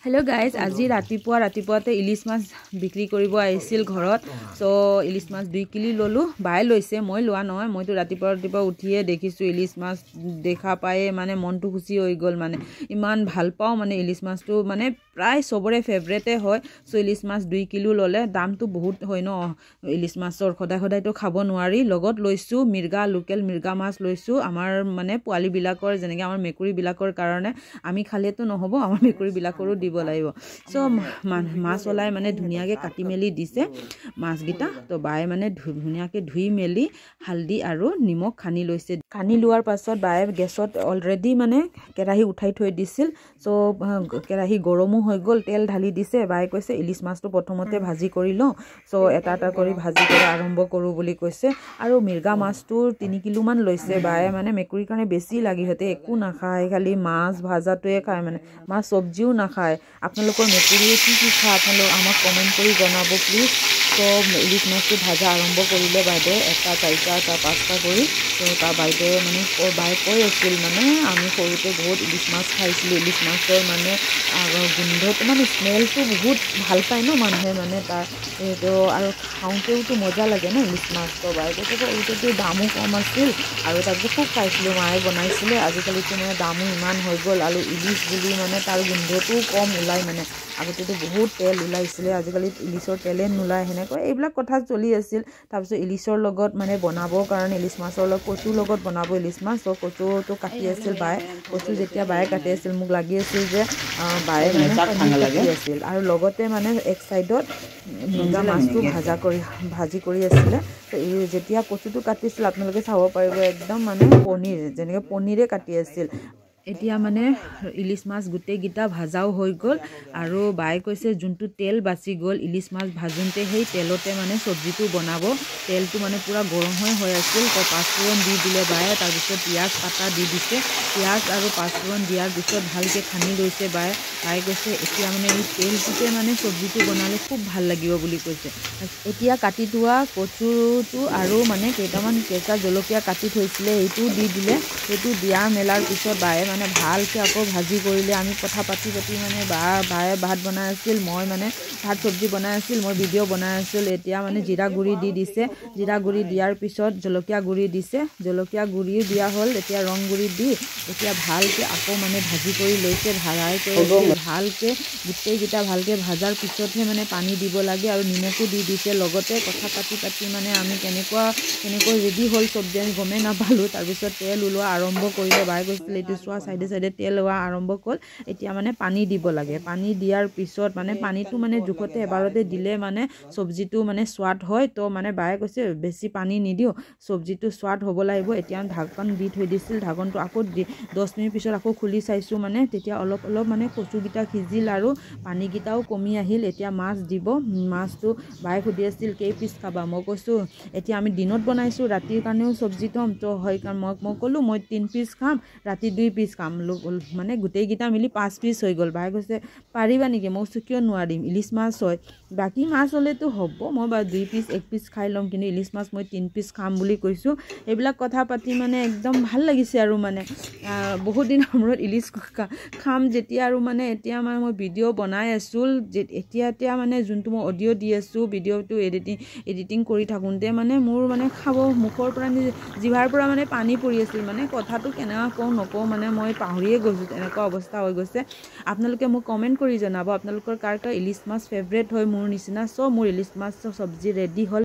hello guys আজি ৰাতিপুৱাতে ইলিশ মাছ বিক্ৰী কৰিব আহিছিল ঘৰত সো ইলিশ মাছ 2 কিলো ললো বাই লৈছে মই লোৱা নহয় মইতো ৰাতিপুৱা উঠিয়ে দেখিছো ইলিশ মাছ দেখা পায়ে মানে মনটো খুশি হৈ গল মানে ইমান ভাল পাও মানে ইলিশ মাছটো মানে প্ৰায় সবৰে ফেভাৰিটে হয় সো ইলিশ মাছ 2 কিলো ললে দামটো বহুত হয় ন ইলিশ মাছৰ খদাই তো খাব নোৱাৰি লগত লৈছো মিৰ্গা লোকেল মিৰ্গা মাছ লৈছো আমাৰ মানে পোৱালি বিলাকৰ যেনেকৈ আমাৰ মেকুৰী বিলাকৰ কাৰণে আমি খালেতো নহব আমাৰ মেকুৰী বিলাকৰো দিব লাগিব সো মাছ ওলাই মানে ধুনিয়াকে কাটি মেলি দিছে মাছ গিটা তো বাই মানে ধুনিয়াকে ধুই মেলি হালদি আৰু নিমখ খানি লৈছে খানি লোৱাৰ পাছত বাই গেছত অলৰেডি মানে কেৰাহী উঠাই থৈ দিছিল সো কেৰাহী গৰমো হৈ গল তেল ঢালি দিছে বাই কৈছে ইলিশ মাছটো প্ৰথমতে ভাজি কৰি ল সো এটা কৰি ভাজি কৰা আৰম্ভ কৰো বুলি কৈছে আৰু মিৰ্গা মাছটো 3 কিলো মান লৈছে বাই মানে মেকুৰীৰ কাৰণে বেছি লাগি হতে একো নাখায় খালি মাছ ভাজাটোৱে খায় মানে মাছ সবজিও নাখায় আপোনালোকৰ মেকুৰীয়ে কি খায় আপোনালোক আমাক কমেন্ট কৰি জনাব প্লিজ তো ইলিশ মাছটো ভাজা আৰম্ভ কৰিলে বাইদেউ এটা চাৰিটা এটা পাঁচটা কৰি তো তাৰ বাইদেউ মানে বাই কৈ আছিল মানে আমি সৰুতে বহুত ইলিশ মাছ খাইছিলোঁ ইলিশ মাছৰ মানে গোন্ধটো মানে স্মেলটো বহুত ভাল পায় ন মানুহে মানে তাৰ এইটো আৰু খাওঁতেওতো মজা লাগে ন ইলিশ মাছ তো বাইদেউ সৰুতেতো দামো কম আছিল আৰু তাৰপিছত খুব খাইছিলোঁ মায়ে বনাইছিলে আজিকালিতো মানে দামো ইমান হৈ গ'ল আৰু ইলিশ বুলি মানে তাৰ গোন্ধটো কম ওলাই মানে আগতেতো বহুত তেল ওলাইছিলে আজিকালি ইলিশৰ তেলে নোলায় সেনেকৈ এইবিলাক কথা চলি আছিল তাৰপিছত ইলিশৰ লগত মানে বনাবৰ কাৰণে ইলিশ মাছৰ লগত কচুৰ লগত বনাব ইলিশ মাছ তো কচুটো কাটি আছিল বাই কচু যেতিয়া বায়ে কাটি আছিল মোক লাগি আছিল যে বায়ে মানে কাটি আছিল আৰু লগতে মানে এক সাইডত মিৰ্গা মাছটো ভাজি কৰি আছিলে তো যেতিয়া কচুটো কাটিছিল আপোনালোকে চাব পাৰিব একদম মানে পনীৰ যেনেকৈ পনীৰে কাটি আছিল এতিয়া মানে ইলিশ মাছ গুটেই গিটা ভাজাও হৈ গল আৰু বাই কৈছে যোনটো তেল বাচি গল ইলিশ মাছ ভাজোতে সেই তেলতে মানে সবজিটো বনাব তেলটো মানে পুৰা গৰম হৈ আছিল তো পাঁচফোৰণ দি দিলে বাই তাৰ পিছত পিয়াজ কাটা দি দিছে পিয়াজ আৰু পাঁচফোৰণ দিয়াৰ পিছত ভালকে খানি লৈছে বাই কৈছে এতিয়া মানে এই তেলটোতে মানে সবজিটো বনালে খুব ভাল লাগিব বুলি কৈছে এতিয়া কাটি থোৱা কচুটো আৰু মানে কেইটামান কেঁচা জলকীয়া কাটি থৈছিলে এইটো দি দিলে সেইটো দিয়া মেলাৰ পিছত বাই মানে ভালকে আকৌ ভাজি কৰিলে আমি কথা পাতি মানে বায়ে ভাত বনাই আছিল মই মানে ভাত সবজি বনাই আছিল মই ভিডিঅ' বনাই আছিল এতিয়া মানে জিৰা গুড়ি দি দিছে জিৰা গুড়ি দিয়াৰ পিছত জলকীয়া গুড়ি দিছে জলকীয়া গুড়ি দিয়া হ'ল এতিয়া ৰং গুড়ি দি এতিয়া ভালকে আকৌ মানে ভাজি কৰি লৈছে ভালকে গোটেইকেইটা ভালকে ভাজাৰ পিছতহে মানে পানী দিব লাগে আৰু নিমখো দি দিছে লগতে কথা পাতি মানে আমি কেনেকৈ ৰেডি হ'ল সবজি আমি গমেই নাপালোঁ তাৰপিছত তেল ওলোৱা আৰম্ভ কৰিলে বাই কৈছিলে এইটো চোৱা সাইডে তেল ওলোৱা আৰম্ভ হ'ল এতিয়া মানে পানী দিব লাগে পানী দিয়াৰ পিছত মানে পানীটো মানে জোখতে এবাৰতে দিলে মানে সবজিটো মানে সোৱাদ হয় তো মানে বায়ে কৈছে বেছি পানী নিদিও সবজিটো সোৱাদ হ'ব লাগিব এতিয়া ঢাকন দি থৈ দিছিল ঢাকনটো আকৌ 10 মিনিট পিছত আকৌ খুলি চাইছো মানে তেতিয়া অলপ মানে কচুগিটা সিজিল আৰু পানীগিটাও কমি আহিল এতিয়া মাছ দিব মাছটো বায়ে সুধি আছিল কেই পিচ খাবা মই কৈছো এতিয়া আমি দিনত বনাইছো ৰাতিৰ কাৰণেও সবজি থম তো হয় কাৰণ মই ক'লো মই 3 পিচ খাম ৰাতি 2 পিচ খাম মানে গোটেই গিটা মিলি 5 পিচ হৈ গল বায়ে কৈছে পাৰিবা নেকি মই কিয় নোৱাৰিম ইলিশ মাছ হয় বাকি মাছ হলেতো হ'ব মই 2 পিচ 1 পিচ খাই লম কিন্তু ইলিশ মাছ মই 3 পিচ খাম বুলি কৈছো এইবিলাক কথা পাতি মানে একদম ভাল লাগিছে আৰু মানে বহুত দিন আমৰত ইলিশ খাম যেতিয়া আৰু মানে এতিয়া মানে মই ভিডিঅ' বনাই আছোঁ এতিয়া মানে যোনটো মই অডিঅ' দি আছোঁ ভিডিঅ'টো এডিটিং কৰি থাকোঁতে মানে মোৰ মানে খাব মুখৰ পৰা জিভাৰ পৰা মানে পানী পৰি আছিল মানে কথাটো কেনেকুৱা কওঁ নকওঁ মানে মই পাহৰিয়ে গৈছোঁ এনেকুৱা অৱস্থা হৈ গৈছে আপোনালোকে মোক কমেন্ট কৰি জনাব আপোনালোকৰ কাৰ ইলিশ মাছ ফেভৰেট হয় মোৰ নিচিনা সো মোৰ ইলিশ মাছ সবজি ৰেডি হ'ল